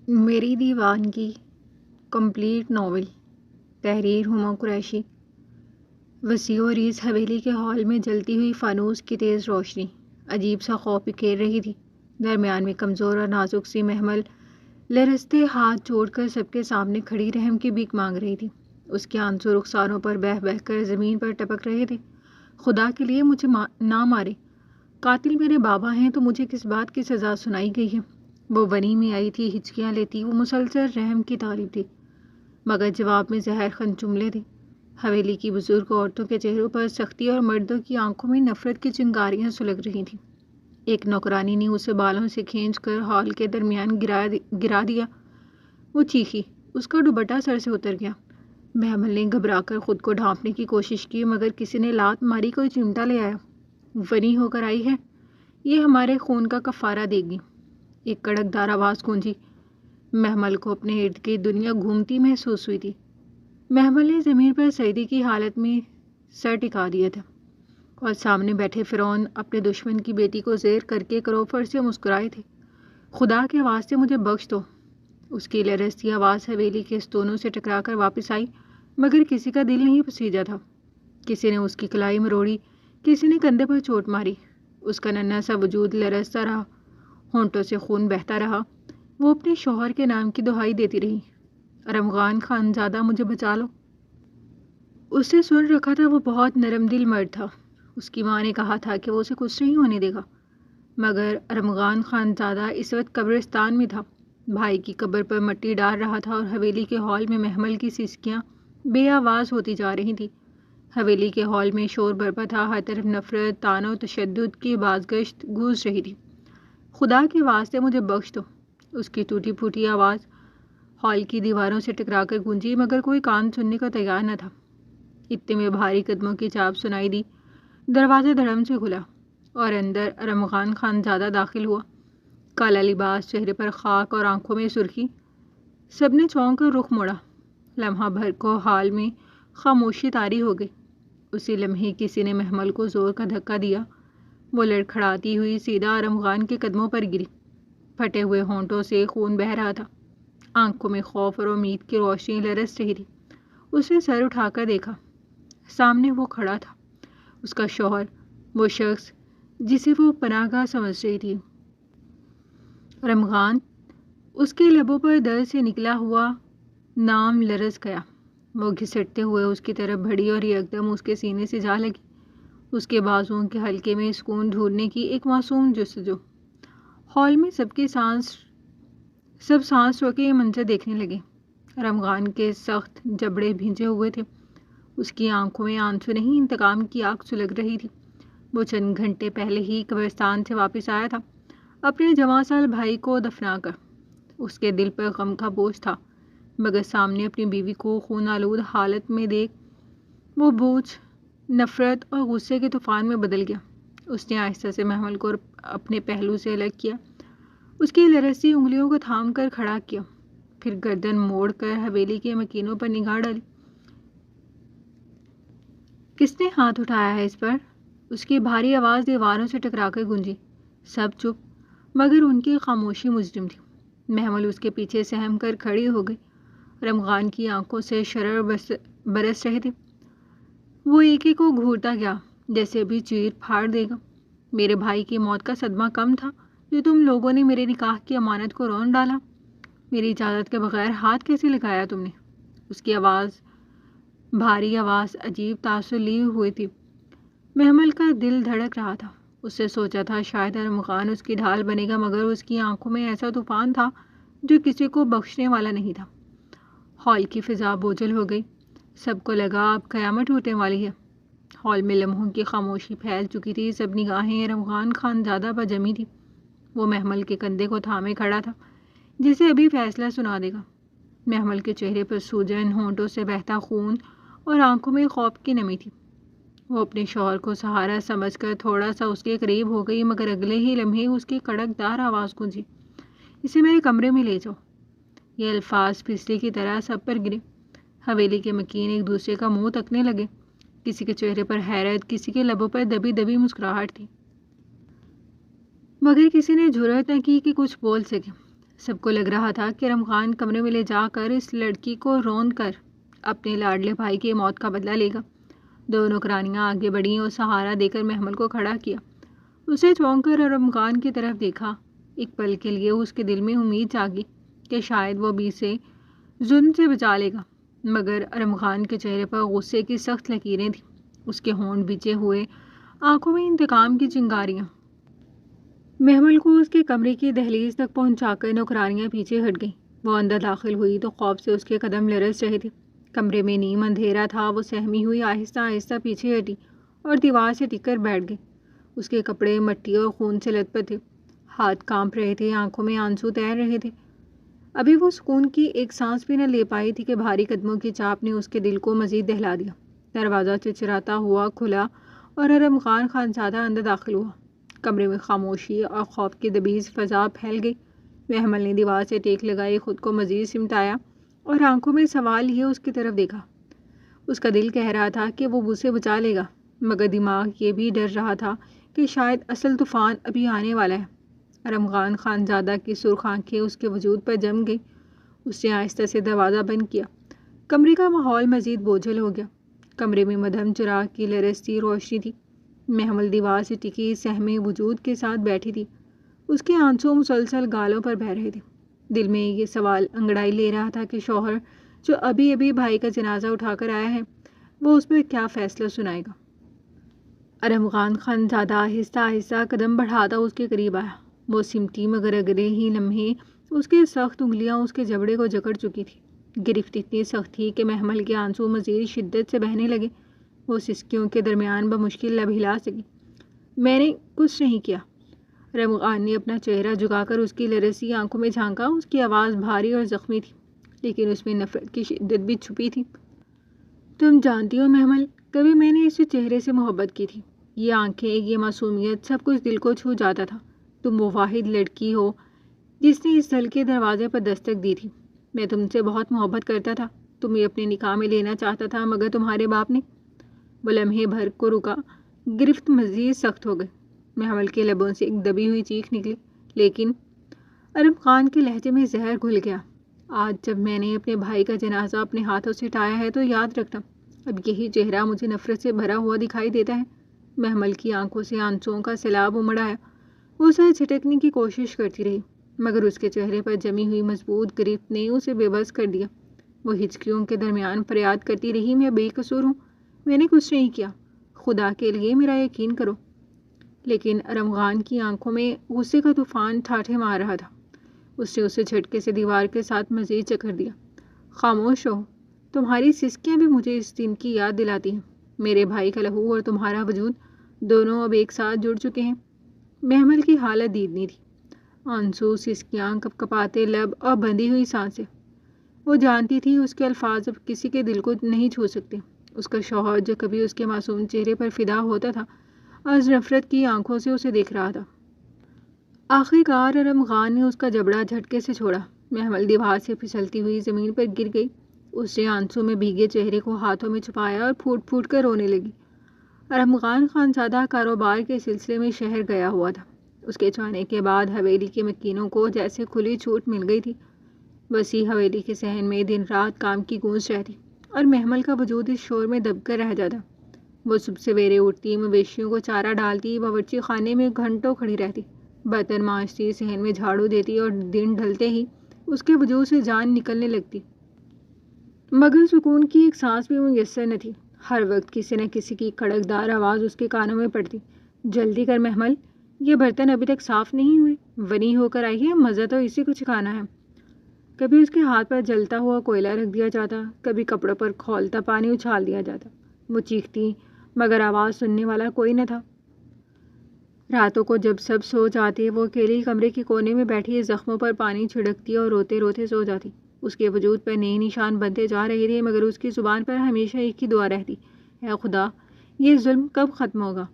میری دیوانگی complete novel تحریر ہما قریشی۔ وسیع و عریض حویلی کے ہال میں جلتی ہوئی فانوس کی تیز روشنی عجیب سا خوف بکھیر رہی تھی۔ درمیان میں کمزور اور نازک سی محمل لرزتے ہاتھ جوڑ کر سب کے سامنے کھڑی رحم کی بھیک مانگ رہی تھی۔ اس کے آنسو رخساروں پر بہہ بہہ کر زمین پر ٹپک رہے تھے۔ خدا کے لیے مجھے نہ مارے، قاتل میرے بابا ہیں تو مجھے کس بات کی سزا سنائی گئی ہے؟ وہ ونی میں آئی تھی، ہچکیاں لیتی، وہ مسلسل رحم کی طالب تھی، مگر جواب میں زہر خند جملے تھے۔ حویلی کی بزرگ عورتوں کے چہروں پر سختی اور مردوں کی آنکھوں میں نفرت کی چنگاریاں سلگ رہی تھیں۔ ایک نوکرانی نے اسے بالوں سے کھینچ کر ہال کے درمیان گرا دیا۔ وہ چیخی، اس کا دوپٹہ سر سے اتر گیا۔ محمل نے گھبرا کر خود کو ڈھانپنے کی کوشش کی، مگر کسی نے لات ماری، کوئی چمٹا لے آیا۔ ونی ہو کر آئی ہے، یہ ہمارے خون کا کفارہ دے گی، ایک کڑکدار آواز گونجی۔ محمل کو اپنے ارد گرد دنیا گھومتی محسوس ہوئی تھی۔ محمل نے زمین پر سجدے کی حالت میں سر ٹکا دیا تھا، اور سامنے بیٹھے فرعون اپنے دشمن کی بیٹی کو زیر کر کے کروفر سے مسکرائے تھے۔ خدا کے واسطے مجھے بخش دو۔ اس کی لرزتی آواز حویلی کے ستونوں سے ٹکرا کر واپس آئی، مگر کسی کا دل نہیں پسیجا تھا۔ کسی نے اس کی کلائی مروڑی، کسی نے کندھے پر چوٹ ماری۔ اس کا ننھا سا وجود لرزتا رہا، ہونٹوں سے خون بہتا رہا۔ وہ اپنے شوہر کے نام کی دہائی دیتی رہی، ارمغان خان زادہ مجھے بچا لو۔ اس نے سن رکھا تھا وہ بہت نرم دل مرد تھا۔ اس کی ماں نے کہا تھا کہ وہ اسے کچھ نہیں ہونے دے گا، مگر ارمغان خان زادہ اس وقت قبرستان میں تھا، بھائی کی قبر پر مٹی ڈال رہا تھا، اور حویلی کے ہال میں محمل کی سسکیاں بے آواز ہوتی جا رہی تھیں۔ حویلی کے ہال میں شور برپا تھا، ہر طرف نفرت، طعن و تشدد کی بازگشت گونج رہی تھی۔ خدا کے واسطے مجھے بخش دو، اس کی ٹوٹی پھوٹی آواز ہال کی دیواروں سے ٹکرا کر گونجی، مگر کوئی کان سننے کا تیار نہ تھا۔ اتنے میں بھاری قدموں کی چاپ سنائی دی، دروازہ دھڑم سے کھلا، اور اندر ارمغان خان زادہ داخل ہوا۔ کالا لباس، چہرے پر خاک اور آنکھوں میں سرخی۔ سب نے چونک کر رخ موڑا۔ لمحہ بھر کو ہال میں خاموشی طاری ہو گئی۔ اسی لمحے کسی نے محمل کو زور کا دھکا دیا۔ وہ لڑکھڑاتی ہوئی سیدھا ارمغان کے قدموں پر گری۔ پھٹے ہوئے ہونٹوں سے خون بہہ رہا تھا، آنکھوں میں خوف اور امید کی روشنی لرز رہی تھی۔ اس نے سر اٹھا کر دیکھا، سامنے وہ کھڑا تھا، اس کا شوہر، وہ شخص جسے وہ پناہ گاہ سمجھ رہی تھی۔ ارمغان، اس کے لبوں پر درد سے نکلا ہوا نام لرز گیا۔ وہ گھسٹتے ہوئے اس کی طرف بڑھی اور یکدم اس کے سینے سے جا لگی، اس کے بازوؤں کے حلقے میں سکون ڈھونڈنے کی ایک معصوم جستجو۔ ہال میں سب سانس روکے یہ منظر دیکھنے لگے۔ ارمغان کے سخت جبڑے بھیجے ہوئے تھے، اس کی آنکھوں میں آنسو نہیں، انتقام کی آگ سلگ رہی تھی۔ وہ چند گھنٹے پہلے ہی قبرستان سے واپس آیا تھا، اپنے جوان سال بھائی کو دفنا کر۔ اس کے دل پر غم کا بوجھ تھا، مگر سامنے اپنی بیوی کو خون آلود حالت میں دیکھ وہ بوجھ نفرت اور غصے کے طوفان میں بدل گیا۔ اس نے آہستہ سے محمل کو اپنے پہلو سے الگ کیا، اس کی لرزتی انگلیوں کو تھام کر کھڑا کیا، پھر گردن موڑ کر حویلی کے مکینوں پر نگاہ ڈالی۔ کس نے ہاتھ اٹھایا ہے اس پر؟ اس کی بھاری آواز دیواروں سے ٹکرا کر گونجی۔ سب چپ، مگر ان کی خاموشی مجرم تھی۔ محمل اس کے پیچھے سہم کر کھڑی ہو گئی، ارمغان کی آنکھوں سے شرر برس رہے تھے۔ وہ ایک ایک کو گھورتا گیا، جیسے ابھی چیر پھاڑ دے گا۔ میرے بھائی کی موت کا صدمہ کم تھا جو تم لوگوں نے میرے نکاح کی امانت کو رون ڈالا؟ میری اجازت کے بغیر ہاتھ کیسے لگایا تم نے؟ اس کی بھاری آواز عجیب تاثر لیے ہوئی تھی۔ محمل کا دل دھڑک رہا تھا، اس نے سوچا تھا شاید ارمغان اس کی ڈھال بنے گا، مگر اس کی آنکھوں میں ایسا طوفان تھا جو کسی کو بخشنے والا نہیں تھا۔ ہال کی فضا بوجھل ہو گئی، سب کو لگا اب قیامت ٹوٹنے والی ہے۔ ہال میں لمحوں کی خاموشی پھیل چکی تھی، سب نگاہیں ارمغان خان زادہ پر جمی تھی۔ وہ محمل کے کندھے کو تھامے کھڑا تھا، جسے ابھی فیصلہ سنا دے گا۔ محمل کے چہرے پر سوجن، ہونٹوں سے بہتا خون اور آنکھوں میں خوف کی نمی تھی۔ وہ اپنے شوہر کو سہارا سمجھ کر تھوڑا سا اس کے قریب ہو گئی، مگر اگلے ہی لمحے اس کی کڑکدار آواز گونجی، اسے میرے کمرے میں لے جاؤ۔ یہ الفاظ پھسلی کی طرح سب پر گرے۔ حویلی کے مکین ایک دوسرے کا منہ تکنے لگے، کسی کے چہرے پر حیرت، کسی کے لبوں پر دبی دبی مسکراہٹ تھی، مگر کسی نے جرأت نہ کی کہ کچھ بول سکے۔ سب کو لگ رہا تھا کہ ارم خان کمرے میں لے جا کر اس لڑکی کو رون کر اپنے لاڈلے بھائی کی موت کا بدلہ لے گا۔ دو نوکرانیاں آگے بڑھیں اور سہارا دے کر محمل کو کھڑا کیا۔ اسے چونک کر ارم خان کی طرف دیکھا۔ ایک پل کے لیے اس کے دل میں امید جاگی کہ شاید وہ بھی اسے ظلم سے بچا لے گا، مگر ارم خان کے چہرے پر غصے کی سخت لکیریں تھیں، اس کے ہونٹ بھیجے ہوئے، آنکھوں میں انتقام کی چنگاریاں۔ محمل کو اس کے کمرے کی دہلیز تک پہنچا کر نوکرانیاں پیچھے ہٹ گئیں۔ وہ اندر داخل ہوئی تو خوف سے اس کے قدم لرز رہے تھے۔ کمرے میں نیم اندھیرا تھا۔ وہ سہمی ہوئی آہستہ آہستہ پیچھے ہٹی اور دیوار سے ٹک کر بیٹھ گئی۔ اس کے کپڑے مٹی اور خون سے لت پت تھے، ہاتھ کانپ رہے تھے، آنکھوں میں آنسو تیر رہے تھے۔ ابھی وہ سکون کی ایک سانس بھی نہ لے پائی تھی کہ بھاری قدموں کی چاپ نے اس کے دل کو مزید دہلا دیا۔ دروازہ چرچراتا ہوا کھلا اور ارم خان خانزادہ اندر داخل ہوا۔ کمرے میں خاموشی اور خوف کی دبیز فضا پھیل گئی۔ محمل نے دیوار سے ٹیک لگائی، خود کو مزید سمٹایا اور آنکھوں میں سوال لیے اس کی طرف دیکھا۔ اس کا دل کہہ رہا تھا کہ وہ اسے بچا لے گا، مگر دماغ یہ بھی ڈر رہا تھا کہ شاید اصل طوفان ابھی آنے والا ہے۔ ارم خان خانزادہ کی سرخ آنکھیں اس کے وجود پر جم گئی۔ اس نے آہستہ سے دروازہ بند کیا۔ کمرے کا ماحول مزید بوجھل ہو گیا۔ کمرے میں مدھم چراغ کی لرزتی روشنی تھی۔ محمل دیوار سے ٹکی سہمے وجود کے ساتھ بیٹھی تھی۔ اس کے آنسو مسلسل گالوں پر بہہ رہے تھے۔ دل میں یہ سوال انگڑائی لے رہا تھا کہ شوہر جو ابھی ابھی بھائی کا جنازہ اٹھا کر آیا ہے، وہ اس پر کیا فیصلہ سنائے گا۔ ارم خان خانزادہ آہستہ آہستہ قدم بڑھاتا اس کے قریب آیا۔ وہ سمٹی مگر اگلے ہی لمحے اس کی سخت انگلیاں اس کے جبڑے کو جکڑ چکی تھی۔ گرفت اتنی سخت تھی کہ محمل کے آنسو مزید شدت سے بہنے لگے۔ وہ سسکیوں کے درمیان بمشکل لب ہلا سکی۔ میں نے کچھ نہیں کیا۔ ارم خان نے اپنا چہرہ جھکا کر اس کی لرزتی آنکھوں میں جھانکا۔ اس کی آواز بھاری اور زخمی تھی، لیکن اس میں نفرت کی شدت بھی چھپی تھی۔ تم جانتی ہو محمل، کبھی میں نے اس چہرے سے محبت کی تھی۔ یہ آنکھیں، یہ معصومیت، سب کچھ دل کو چھو جاتا تھا۔ تم وہ واحد لڑکی ہو جس نے اس دل کے دروازے پر دستک دی تھی۔ میں تم سے بہت محبت کرتا تھا، تمہیں اپنے نکاح میں لینا چاہتا تھا، مگر تمہارے باپ نے۔ وہ لمحے بھر کو رکا، گرفت مزید سخت ہو گئی۔ محمل کے لبوں سے ایک دبی ہوئی چیخ نکلی، لیکن ارم خان کے لہجے میں زہر گھل گیا۔ آج جب میں نے اپنے بھائی کا جنازہ اپنے ہاتھوں سے اٹھایا ہے تو یاد رکھنا، اب یہی چہرہ مجھے نفرت سے بھرا ہوا دکھائی دیتا ہے۔ محمل کی آنکھوں سے آنسوؤں کا سیلاب امڑ آیا۔ وہ اسے جھٹکنے کی کوشش کرتی رہی، مگر اس کے چہرے پر جمی ہوئی مضبوط گرفت نے اسے بے بس کر دیا۔ وہ ہچکیوں کے درمیان فریاد کرتی رہی، میں بے قصور ہوں، میں نے کچھ نہیں کیا، خدا کے لیے میرا یقین کرو۔ لیکن ارم خان کی آنکھوں میں غصے کا طوفان ٹھاٹھے مار رہا تھا۔ اس نے اسے جھٹکے سے دیوار کے ساتھ مزید جکڑ دیا۔ خاموش رہو، تمہاری سسکیاں بھی مجھے اس دن کی یاد دلاتی ہیں۔ میرے بھائی کا لہو اور تمہارا وجود دونوں اب ایک ساتھ جڑ چکے ہیں۔ محمل کی حالت دیدنی تھی، آنسو، سسکیاں، کپ کپاتے لب اور بندھی ہوئی سانسیں۔ وہ جانتی تھی اس کے الفاظ اب کسی کے دل کو نہیں چھو سکتے۔ اس کا شوہر جو کبھی اس کے معصوم چہرے پر فدا ہوتا تھا، آج نفرت کی آنکھوں سے اسے دیکھ رہا تھا۔ آخر کار ارم خان نے اس کا جبڑا جھٹکے سے چھوڑا۔ محمل دیوار سے پھسلتی ہوئی زمین پر گر گئی۔ اس نے آنسو میں بھیگے چہرے کو ہاتھوں میں چھپایا اور پھوٹ پھوٹ کر رونے لگی۔ ارم خان خانزادہ کاروبار کے سلسلے میں شہر گیا ہوا تھا۔ اس کے جانے کے بعد حویلی کے مکینوں کو جیسے کھلی چھوٹ مل گئی تھی۔ وسیع حویلی کے صحن میں دن رات کام کی گونج رہتی اور محمل کا وجود اس شور میں دب کر رہ جاتا۔ وہ صبح سویرے اٹھتی، مویشیوں کو چارہ ڈالتی، باورچی خانے میں گھنٹوں کھڑی رہتی، برتن مانجتی، صحن میں جھاڑو دیتی اور دن ڈھلتے ہی اس کے وجود سے جان نکلنے لگتی، مگر سکون کی ایک سانس بھی میسر نہ تھی۔ ہر وقت کسی نہ کسی کی کڑکدار آواز اس کے کانوں میں پڑتی، جلدی کر محمل، یہ برتن ابھی تک صاف نہیں ہوئے، ونی ہو کر آئی ہے، مزہ تو اسی کو چکھانا ہے۔ کبھی اس کے ہاتھ پر جلتا ہوا کوئلہ رکھ دیا جاتا، کبھی کپڑوں پر کھولتا پانی اچھال دیا جاتا۔ وہ چیختی، مگر آواز سننے والا کوئی نہ تھا۔ راتوں کو جب سب سو جاتے، وہ اکیلی کمرے کے کونے میں بیٹھی زخموں پر پانی چھڑکتی اور روتے روتے سو جاتی۔ اس کے وجود پر نئے نشان بنتے جا رہے تھے، مگر اس کی زبان پر ہمیشہ ایک ہی دعا رہتی، اے خدا، یہ ظلم کب ختم ہوگا۔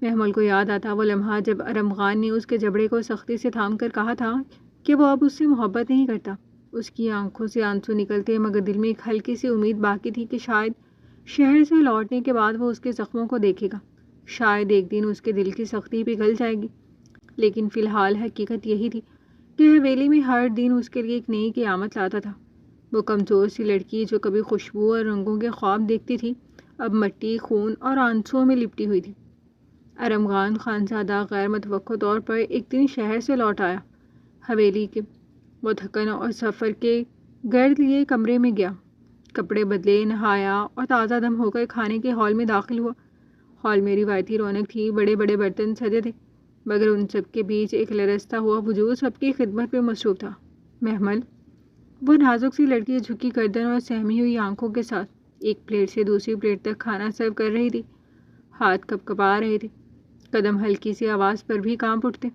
محمل کو یاد آتا وہ لمحہ جب ارم خان نے اس کے جبڑے کو سختی سے تھام کر کہا تھا کہ وہ اب اس سے محبت نہیں کرتا۔ اس کی آنکھوں سے آنسو نکلتے، مگر دل میں ایک ہلکی سی امید باقی تھی کہ شاید شہر سے لوٹنے کے بعد وہ اس کے زخموں کو دیکھے گا، شاید ایک دن اس کے دل کی سختی پگھل جائے گی۔ لیکن فی الحال حقیقت یہی تھی کہ حویلی میں ہر دن اس کے لیے ایک نئی قیامت لاتا تھا۔ وہ کمزور سی لڑکی جو کبھی خوشبو اور رنگوں کے خواب دیکھتی تھی، اب مٹی، خون اور آنسوؤں میں لپٹی ہوئی تھی۔ ارمغان خانزادہ غیر متوقع طور پر ایک دن شہر سے لوٹ آیا۔ حویلی کے وہ تھکن اور سفر کے گرد لیے کمرے میں گیا، کپڑے بدلے، نہایا اور تازہ دم ہو کر کھانے کے ہال میں داخل ہوا۔ ہال میں روایتی رونق تھی، بڑے بڑے برتن سجے تھے، مگر ان سب کے بیچ ایک لرزتا ہوا وجود سب کی خدمت میں مصروف تھا، محمل۔ وہ نازک سی لڑکی جھکی گردن اور سہمی ہوئی آنکھوں کے ساتھ ایک پلیٹ سے دوسری پلیٹ تک کھانا سرو کر رہی تھی۔ ہاتھ کپ کپا رہے تھے، قدم ہلکی سی آواز پر بھی کانپ اٹھتے۔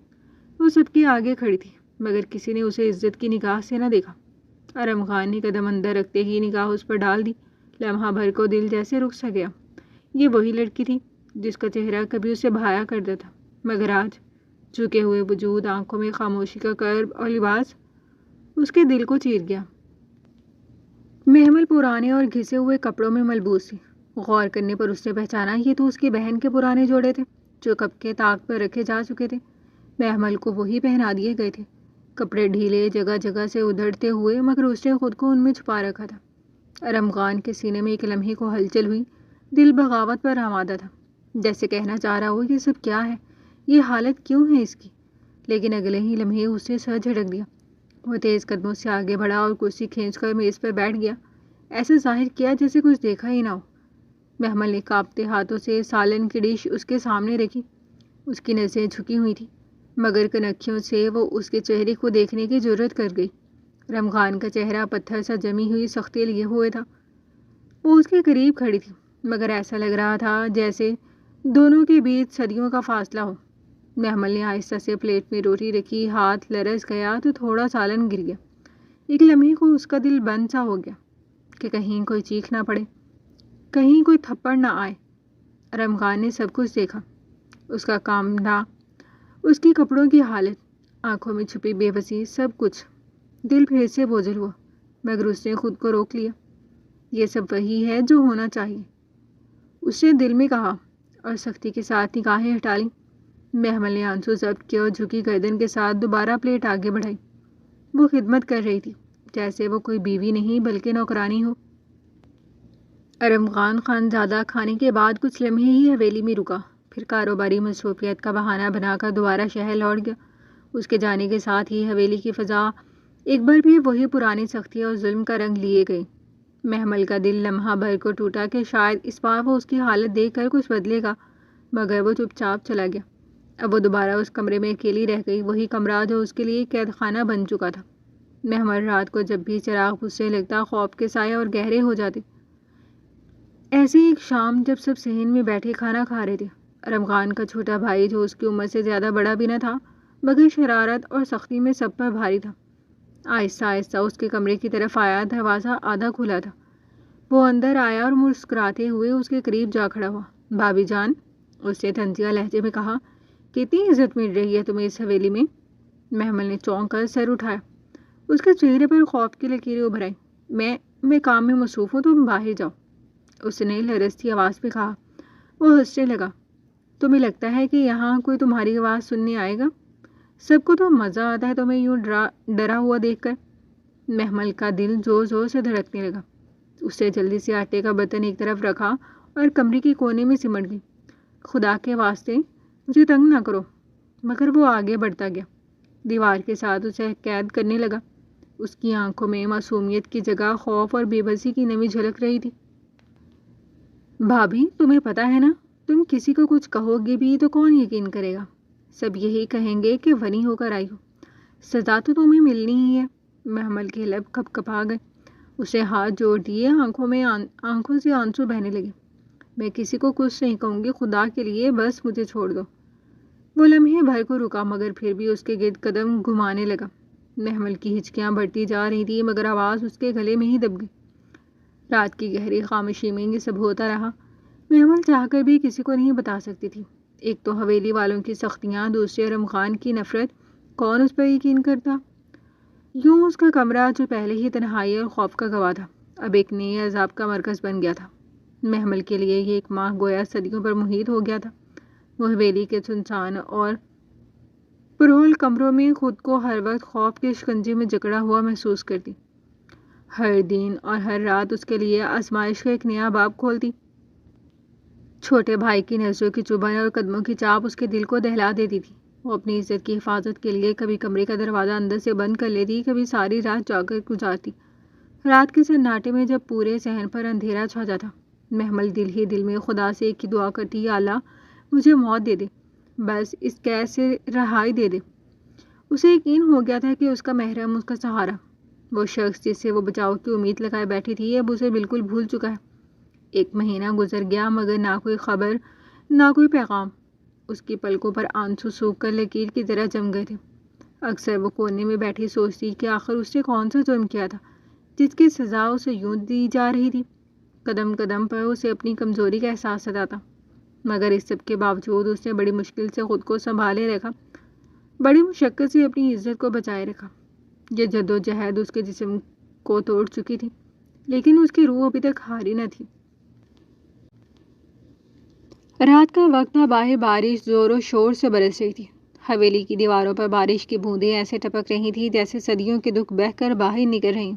وہ سب کے آگے کھڑی تھی، مگر کسی نے اسے عزت کی نگاہ سے نہ دیکھا۔ ارمغان نے قدم اندر رکھتے ہی نگاہ اس پر ڈال دی۔ لمحہ بھر کو دل جیسے رک سا گیا۔ یہ وہی لڑکی تھی جس کا چہرہ کبھی اسے بھایا کرتا تھا، مگر آج جھکے ہوئے وجود، آنکھوں میں خاموشی کا کرب اور لباس اس کے دل کو چیر گیا۔ محمل پرانے اور گھسے ہوئے کپڑوں میں ملبوس تھی۔ غور کرنے پر اس نے پہچانا یہ تو اس کی بہن کے پرانے جوڑے تھے جو کب کے طاق پر رکھے جا چکے تھے۔ محمل کو وہی پہنا دیے گئے تھے، کپڑے ڈھیلے، جگہ جگہ سے ادھڑتے ہوئے، مگر اس نے خود کو ان میں چھپا رکھا تھا۔ ارمغان کے سینے میں ایک لمحے کو ہلچل ہوئی، دل بغاوت پر آمادہ تھا، جیسے کہنا چاہ رہا ہو یہ سب کیا ہے، یہ حالت کیوں ہے اس کی، لیکن اگلے ہی لمحے اس نے سر جھٹک دیا۔ وہ تیز قدموں سے آگے بڑھا اور کرسی کھینچ کر میز پر بیٹھ گیا، ایسے ظاہر کیا جیسے کچھ دیکھا ہی نہ ہو۔ محمل نے کانپتے ہاتھوں سے سالن کی ڈش اس کے سامنے رکھی۔ اس کی نظریں جھکی ہوئی تھیں، مگر کنکھیوں سے وہ اس کے چہرے کو دیکھنے کی جرت کر گئی۔ رمغان کا چہرہ پتھر سا جمی ہوئی سختی لیے ہوئے تھا۔ وہ اس کے قریب کھڑی تھی، مگر ایسا لگ رہا تھا جیسے دونوں کے بیچ صدیوں کا فاصلہ ہو۔ محمل نے آہستہ سے پلیٹ میں روٹی رکھی، ہاتھ لرز گیا تو تھوڑا سالن گر گیا۔ ایک لمحے کو اس کا دل بند سا ہو گیا کہ کہیں کوئی چیخ نہ پڑے، کہیں کوئی تھپڑ نہ آئے۔ رمغان نے سب کچھ دیکھا، اس کا کامنا، اس کی کپڑوں کی حالت، آنکھوں میں چھپی بے بسی، سب کچھ۔ دل پھر سے بوجھل ہوا، مگر اس نے خود کو روک لیا۔ یہ سب وہی ہے جو ہونا چاہیے، اس نے دل میں کہا، اور سختی کے ساتھ نگاہیں ہٹا لیں۔ محمل نے آنسو ضبط کیا اور جھکی گردن کے ساتھ دوبارہ پلیٹ آگے بڑھائی۔ وہ خدمت کر رہی تھی، جیسے وہ کوئی بیوی نہیں بلکہ نوکرانی ہو۔ ارمغان خانزادہ کھانے کے بعد کچھ لمحے ہی حویلی میں رکا، پھر کاروباری مصروفیت کا بہانہ بنا کر دوبارہ شہر لوٹ گیا۔ اس کے جانے کے ساتھ ہی حویلی کی فضا ایک بار بھی وہی پرانی سختی اور ظلم کا رنگ لیے گئی۔ محمل کا دل لمحہ بھر کو ٹوٹا کہ شاید اس بار وہ اس کی حالت دیکھ کر کچھ بدلے گا، مگر وہ چپ چاپ چلا گیا۔ اب وہ دوبارہ اس کمرے میں اکیلی رہ گئی، وہی کمرہ جو اس کے لیے قید خانہ بن چکا تھا۔ محمل رات کو جب بھی چراغ بجھنے لگتا، خوف کے سائے اور گہرے ہو جاتے۔ ایسے ایک شام جب سب صحن میں بیٹھے کھانا کھا رہے تھے، ارمغان کا چھوٹا بھائی جو اس کی عمر سے زیادہ بڑا بھی نہ تھا، مگر شرارت اور سختی میں سب پر بھاری تھا، آہستہ آہستہ اس کے کمرے کی طرف آیا۔ دروازہ آدھا کھلا تھا۔ وہ اندر آیا اور مسکراتے ہوئے اس کے قریب جا کھڑا ہوا۔ بھابھی جان، اس نے طنزیہ لہجے میں کہا، کتنی عزت مل رہی ہے تمہیں اس حویلی میں۔ محمل نے چونک کر سر اٹھایا، اس کے چہرے پر خوف کی لکیریں ابھر آئیں۔ میں کام میں مصروف ہوں، تم باہر جاؤ، اس نے لرزتی آواز میں کہا۔ وہ ہنسنے لگا۔ تمہیں لگتا ہے کہ یہاں کوئی تمہاری آواز سننے آئے گا؟ سب کو تو مزہ آتا ہے تمہیں یوں ڈرا ہوا دیکھ کر۔ محمل کا دل زور زور سے دھڑکنے لگا۔ اس نے جلدی سے آٹے کا برتن ایک طرف رکھا اور کمرے کے کونے میں سمٹ گئی۔ خدا کے واسطے مجھے تنگ نہ کرو، مگر وہ آگے بڑھتا گیا، دیوار کے ساتھ اسے قید کرنے لگا۔ اس کی آنکھوں میں معصومیت کی جگہ خوف اور بے بسی کی نمی جھلک رہی تھی۔ بھابھی، تمہیں پتا ہے نا، تم کسی کو کچھ کہو گے بھی تو کون یقین کرے گا؟ سب یہی کہیں گے کہ فنی ہو کر آئی ہو، سزا تو تمہیں ملنی ہی ہے۔ محمل کے لب کپ کپا گئے، اسے ہاتھ جوڑ دیے، آنکھوں سے آنسو بہنے لگے۔ میں کسی کو کچھ نہیں کہوں گی، خدا کے لیے بس مجھے چھوڑ دو۔ وہ لمحے بھر کو رکا، مگر پھر بھی اس کے گرد قدم گھمانے لگا۔ محمل کی ہچکیاں بڑھتی جا رہی تھی، مگر آواز اس کے گلے میں ہی دب گئی۔ رات کی گہری خاموشی میں یہ سب ہوتا رہا۔ محمل چاہ کر بھی کسی کو نہیں بتا سکتی تھی۔ ایک تو حویلی والوں کی سختیاں، دوسرے ارمغان کی نفرت، کون اس پر یقین کرتا؟ یوں اس کا کمرہ جو پہلے ہی تنہائی اور خوف کا گواہ تھا، اب ایک نئے عذاب کا مرکز بن گیا تھا۔ محمل کے لیے یہ ایک ماہ گویا صدیوں پر محیط ہو گیا تھا۔ وہ حویلی کے سنسان اور پرہول کمروں میں خود کو ہر وقت خوف کے شکنجے میں جکڑا ہوا محسوس کرتی. ہر دن اور ہر رات اس کے لیے آزمائش کا ایک نیا باب کھولتی. چھوٹے بھائی کی نظروں کی چبھن اور قدموں کی چاپ اس کے دل کو دہلا دیتی تھی. وہ اپنی عزت کی حفاظت کے لیے کبھی کمرے کا دروازہ اندر سے بند کر لیتی، کبھی ساری رات جاگ کر گزارتی. رات کے سناٹے میں جب پورے صحن پر اندھیرا چھا جاتا، محمل دل ہی دل میں خدا سے ایک ہی دعا کرتی، یا اللہ مجھے موت دے دے، بس اس قید سے رہائی دے دے. اسے یقین ہو گیا تھا کہ اس کا محرم، اس کا سہارا، وہ شخص جس سے وہ بچاؤ کی امید لگائے بیٹھی تھی، اب اسے بالکل بھول چکا ہے. 1 مہینہ گزر گیا مگر نہ کوئی خبر، نہ کوئی پیغام. اس کی پلکوں پر آنسو سوکھ کر لکیر کی طرح جم گئے تھے. اکثر وہ کونے میں بیٹھی سوچتی کہ آخر اس نے کون سا جرم کیا تھا جس کی سزا اسے یوں دی جا رہی تھی. قدم قدم پر اسے اپنی کمزوری کا احساس ستاتا، مگر اس سب کے باوجود اس نے بڑی مشکل سے خود کو سنبھالے رکھا، بڑی مشقت سے اپنی عزت کو بچائے رکھا. یہ جدوجہد اس کے جسم کو توڑ چکی تھی، لیکن اس کی روح ابھی تک ہاری نہ تھی. رات کا وقت تھا، باہر بارش زور و شور سے برس رہی تھی. حویلی کی دیواروں پر بارش کی بوندیں ایسے ٹپک رہی تھیں جیسے صدیوں کے دکھ بہہ کر باہر نکل رہی.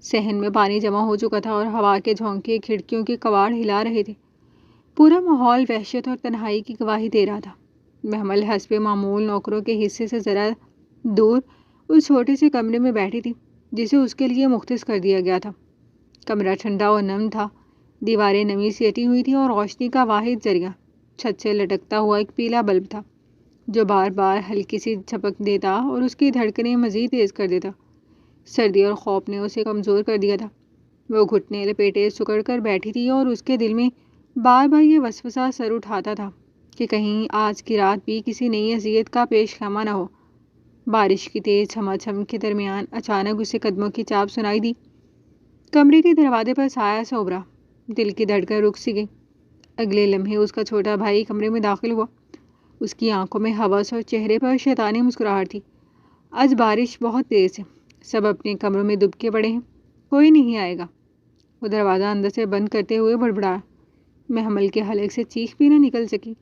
صحن میں پانی جمع ہو چکا تھا اور ہوا کے جھونکے کھڑکیوں کے کواڑ ہلا رہے تھے. پورا ماحول وحشت اور تنہائی کی گواہی دے رہا تھا. محمل حسب معمول نوکروں کے حصے سے ذرا دور اس چھوٹے سے کمرے میں بیٹھی تھی جسے اس کے لیے مختص کر دیا گیا تھا. کمرہ ٹھنڈا اور نم تھا، دیواریں نمی سے اٹی ہوئی تھیں اور روشنی کا واحد ذریعہ چھت سے لٹکتا ہوا ایک پیلا بلب تھا جو بار بار ہلکی سی جھپک دیتا اور اس کی دھڑکنیں مزید تیز کر دیتا. سردی اور خوف نے اسے کمزور کر دیا تھا. وہ گھٹنے لپیٹے سکڑ کر بیٹھی تھی اور اس کے دل میں بار بار یہ وسوسہ سر اٹھاتا تھا کہ کہیں آج کی رات بھی کسی نئی اذیت کا پیش خیمہ نہ ہو. بارش کی تیز چھما چھم کے درمیان اچانک اسے قدموں کی چاپ سنائی دی. کمرے کے دروازے پر سایہ سا ابھرا. دل کی دھڑکن رک سی گئی. اگلے لمحے اس کا چھوٹا بھائی کمرے میں داخل ہوا. اس کی آنکھوں میں ہوس اور چہرے پر شیطانی مسکراہٹ تھی. آج بارش بہت تیز ہے، سب اپنے کمروں میں دبکے پڑے ہیں، کوئی نہیں آئے گا. وہ دروازہ اندر سے بند کرتے ہوئے بڑبڑایا. محمل کے حلق سے چیخ بھی نہ نکل سکی.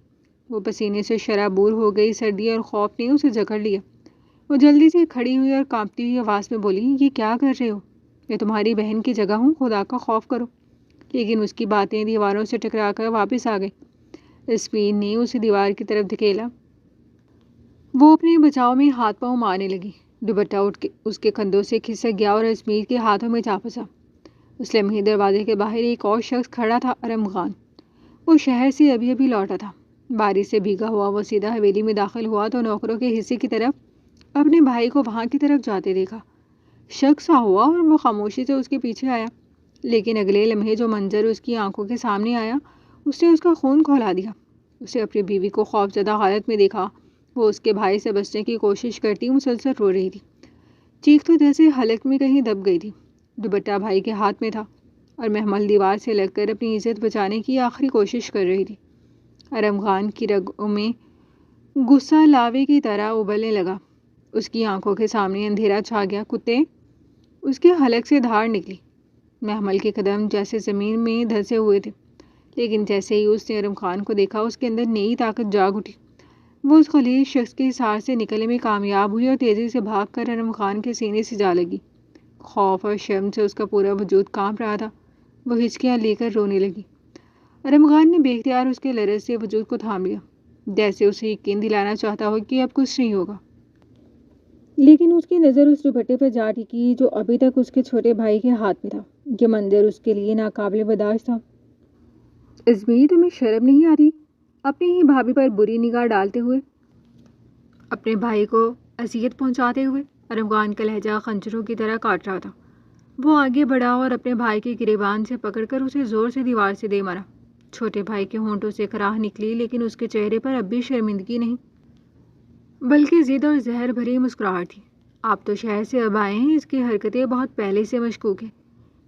وہ پسینے سے شرابور ہو گئی. سردی اور خوف نے اسے جکڑ لیا. وہ جلدی سے کھڑی ہوئی اور کانپتی ہوئی آواز میں بولی، یہ کیا کر رہے ہو؟ میں تمہاری بہن کی جگہ ہوں، خدا کا خوف کرو. لیکن اس کی باتیں دیواروں سے ٹکرا کر واپس آ گئی. اسپین نے اسے دیوار کی طرف دھکیلا. وہ اپنے بچاؤ میں ہاتھ پاؤں مارنے لگی. دوپٹہ اٹھ کے اس کے کندھوں سے کھسک گیا اور اسمیر کے ہاتھوں میں جا پھنسا. اس لمحے دروازے کے باہر ایک اور شخص کھڑا تھا، ارمغان. وہ شہر سے ابھی ابھی لوٹا تھا. بارش سے بھیگا ہوا وہ سیدھا حویلی میں داخل ہوا تو نوکروں کے حصے کی طرف اپنے بھائی کو وہاں کی طرف جاتے دیکھا. شک سا ہوا اور وہ خاموشی سے اس کے پیچھے آیا. لیکن اگلے لمحے جو منظر اس کی آنکھوں کے سامنے آیا اس نے اس کا خون کھولا دیا. اسے اپنی بیوی کو خوفزدہ حالت میں دیکھا. وہ اس کے بھائی سے بچنے کی کوشش کرتی مسلسل رو رہی تھی. چیخ تو جیسے حلق میں کہیں دب گئی تھی. دوپٹہ بھائی کے ہاتھ میں تھا اور محمل دیوار سے لگ کر اپنی عزت بچانے کی آخری کوشش کر رہی تھی. ارمغان کی رگوں میں غصہ لاوے کی طرح ابلنے لگا. اس کی آنکھوں کے سامنے اندھیرا چھا گیا. کتے! اس کے حلق سے دھاڑ نکلی. محمل کے قدم جیسے زمین میں دھسے ہوئے تھے. لیکن جیسے ہی اس نے ارمغان کو دیکھا اس کے اندر نئی طاقت جاگ اٹھی. وہ اس غلیظ شخص کے حصار سے نکلنے میں کامیاب ہوئی اور تیزی سے بھاگ کر ارمغان کے سینے سے جا لگی. خوف اور شرم سے اس کا پورا وجود کانپ رہا تھا. وہ ہچکیاں لے کر رونے لگی. ارمغان نے بے اختیار اس کے لرز سے وجود کو تھام لیا، جیسے اسے یقین دلانا چاہتا ہو کہ اب کچھ نہیں ہوگا. لیکن اس کی نظر اس دوپٹے پر جا ٹکی جو ابھی تک اس کے چھوٹے بھائی کے ہاتھ میں تھا. یہ منظر اس کے لیے ناقابل برداشت تھا. ازمی، تمہیں شرم نہیں آتی؟ اپنی ہی بھابھی پر بری نگاہ ڈالتے ہوئے، اپنے بھائی کو اذیت پہنچاتے ہوئے. ارمغان کا لہجہ خنجروں کی طرح کاٹ رہا تھا. وہ آگے بڑھا اور اپنے بھائی کے گریبان سے پکڑ کر اسے زور سے دیوار سے دے مارا. چھوٹے بھائی کے ہونٹوں سے کراہ نکلی لیکن اس کے چہرے پر اب بھی شرمندگی نہیں بلکہ ضد اور زہر بھری مسکراہٹ تھی. آپ تو شہر سے اب آئے ہیں، اس کی حرکتیں بہت پہلے سے مشکوک ہیں.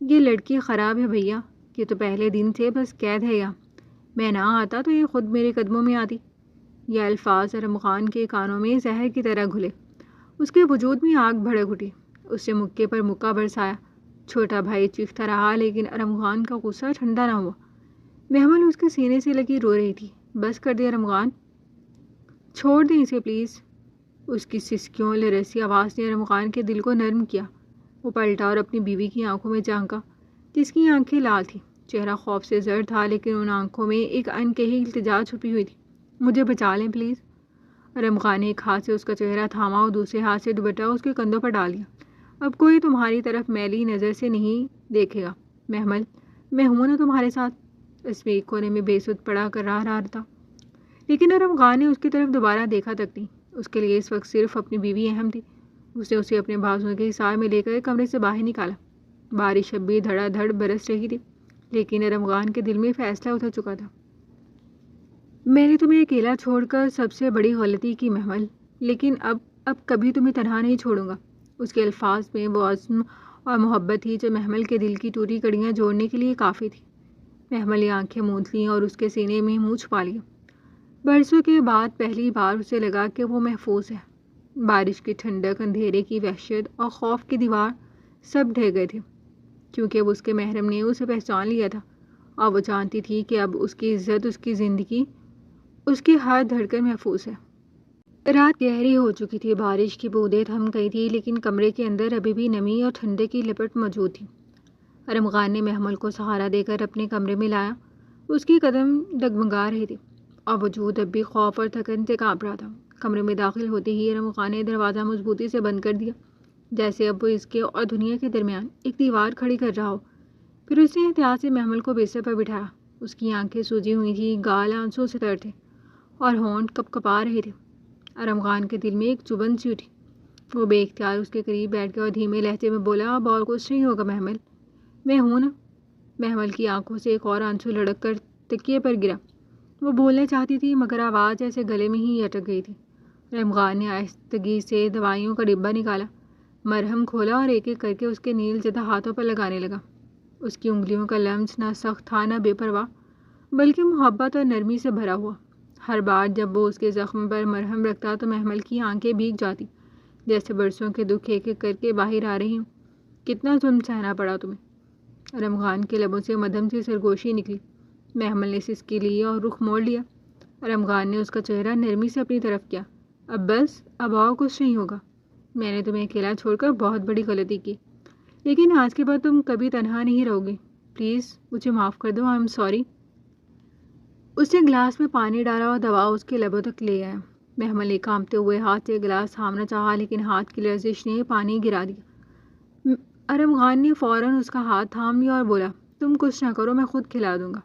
یہ لڑکی خراب ہے بھیا. یہ تو پہلے دن سے بس قید ہے یہاں. میں نہ آتا تو یہ خود میرے قدموں میں آتی. یہ الفاظ ارمغان کے کانوں میں زہر کی طرح گھلے. اس کے وجود میں آگ بھڑک اٹھی. اس نے مکے پر مکہ برسایا. چھوٹا بھائی چیختا رہا لیکن ارمغان کا غصہ ٹھنڈا نہ ہوا. محمل اس کے سینے سے لگی رو رہی تھی. بس کر دے ارمغان، چھوڑ دیں اسے پلیز. اس کی سسکیوں لرزتی آواز نے ارم خان کے دل کو نرم کیا۔ وہ پلٹا اور اپنی بیوی کی آنکھوں میں جھانکا، جس کی آنکھیں لال تھیں، چہرہ خوف سے زرد تھا، لیکن ان آنکھوں میں ایک انکہی التجا چھپی ہوئی تھی۔ مجھے بچا لیں پلیز۔ ارم خان نے ایک ہاتھ سے اس کا چہرہ تھاما اور دوسرے ہاتھ سے دوپٹہ اس کے کندھوں پر ڈال دیا۔ اب کوئی تمہاری طرف میلی نظر سے نہیں دیکھے گا محمل، میں ہوں نا تمہارے ساتھ۔ اس میں ایک کونے میں بے سود پڑا کر رہا تھا، لیکن ارم خان نے اس کی طرف دوبارہ دیکھا تک نہیں۔ اس کے لیے اس وقت صرف اپنی بیوی اہم تھی۔ اس نے اسے اپنے بازوؤں کے حصار میں لے کر کمرے سے باہر نکالا۔ بارش اب بھی دھڑا دھڑ برس رہی تھی، لیکن ارم خان کے دل میں فیصلہ اتر چکا تھا۔ میں نے تمہیں اکیلا چھوڑ کر سب سے بڑی غلطی کی محمل، لیکن اب کبھی تمہیں تنہا نہیں چھوڑوں گا۔ اس کے الفاظ میں وہ عزم اور محبت تھی جو محمل کے دل کی ٹوٹی کڑیاں جوڑنے کے لیے کافی تھی۔ محمل نے آنکھیں موند لیں اور اس کے سینے میں منہ چھپا لیا۔ برسوں کے بعد پہلی بار اسے لگا کہ وہ محفوظ ہے۔ بارش کی ٹھنڈک، اندھیرے کی وحشت اور خوف کی دیوار سب ڈھہ گئے تھے، کیونکہ اب اس کے محرم نے اسے پہچان لیا تھا، اور وہ جانتی تھی کہ اب اس کی عزت، اس کی زندگی، اس کی ہر دھڑکن محفوظ ہے۔ رات گہری ہو چکی تھی، بارش کی بوندیں تھم گئی تھی، لیکن کمرے کے اندر ابھی بھی نمی اور ٹھنڈے کی لپٹ موجود تھی۔ ارم خان نے محمل کو سہارا دے کر اپنے کمرے میں لایا۔ اس کی قدم ڈگمگا رہے تھے اور وجود اب بھی خوف اور تھکن سے کانپ رہا تھا۔ کمرے میں داخل ہوتے ہی ارم خان نے دروازہ مضبوطی سے بند کر دیا، جیسے اب وہ اس کے اور دنیا کے درمیان ایک دیوار کھڑی کر رہا ہو۔ پھر اس نے احتیاط سے محمل کو بستر پر بٹھایا۔ اس کی آنکھیں سوجی ہوئی تھیں، گال آنسوں سے تر تھے اور ہونٹ کپکپا رہے تھے۔ ارم خان کے دل میں ایک چبھن سی اٹھی۔ وہ بے اختیار اس کے قریب بیٹھ گیا اور دھیمے لہجے میں بولا، اب اور کچھ نہیں ہوگا محمل، میں ہوں نا۔ محمل کی آنکھوں سے ایک اور آنسو لڑک کر تکیے پر گرا۔ وہ بولنا چاہتی تھی، مگر آواز جیسے گلے میں ہی اٹک گئی تھی۔ ارم خان نے آہستگی سے دوائیوں کا ڈبہ نکالا، مرہم کھولا اور ایک ایک کر کے اس کے نیل زدہ ہاتھوں پر لگانے لگا۔ اس کی انگلیوں کا لمس نہ سخت تھا نہ بے پرواہ، بلکہ محبت اور نرمی سے بھرا ہوا۔ ہر بار جب وہ اس کے زخم پر مرہم رکھتا تو محمل کی آنکھیں بھیگ جاتی، جیسے برسوں کے دکھ ایک ایک کر کے باہر آ رہی ہوں۔ کتنا ظلم سہنا پڑا تمہیں۔ ارم خان کے لبوں سے مدھم سی سرگوشی نکلی۔ محمل نے سسکی لی اور رخ موڑ لیا۔ ارم خان نے اس کا چہرہ نرمی سے اپنی طرف کیا۔ اب بس، اب اور کچھ نہیں ہوگا۔ میں نے تمہیں اکیلا چھوڑ کر بہت بڑی غلطی کی، لیکن آج کے بعد تم کبھی تنہا نہیں رہو گے۔ پلیز مجھے معاف کر دو، آئی ایم سوری۔ اس نے گلاس میں پانی ڈالا اور دوا اس کے لبوں تک لے آیا۔ محمل نے کانپتے ہوئے ہاتھ سے گلاس تھامنا چاہا، لیکن ہاتھ کی لرزش نے پانی گرا دیا۔ ارم خان نے فوراً اس کا ہاتھ تھام لیا اور بولا، تم کچھ نہ کرو، میں خود کھلا دوں گا۔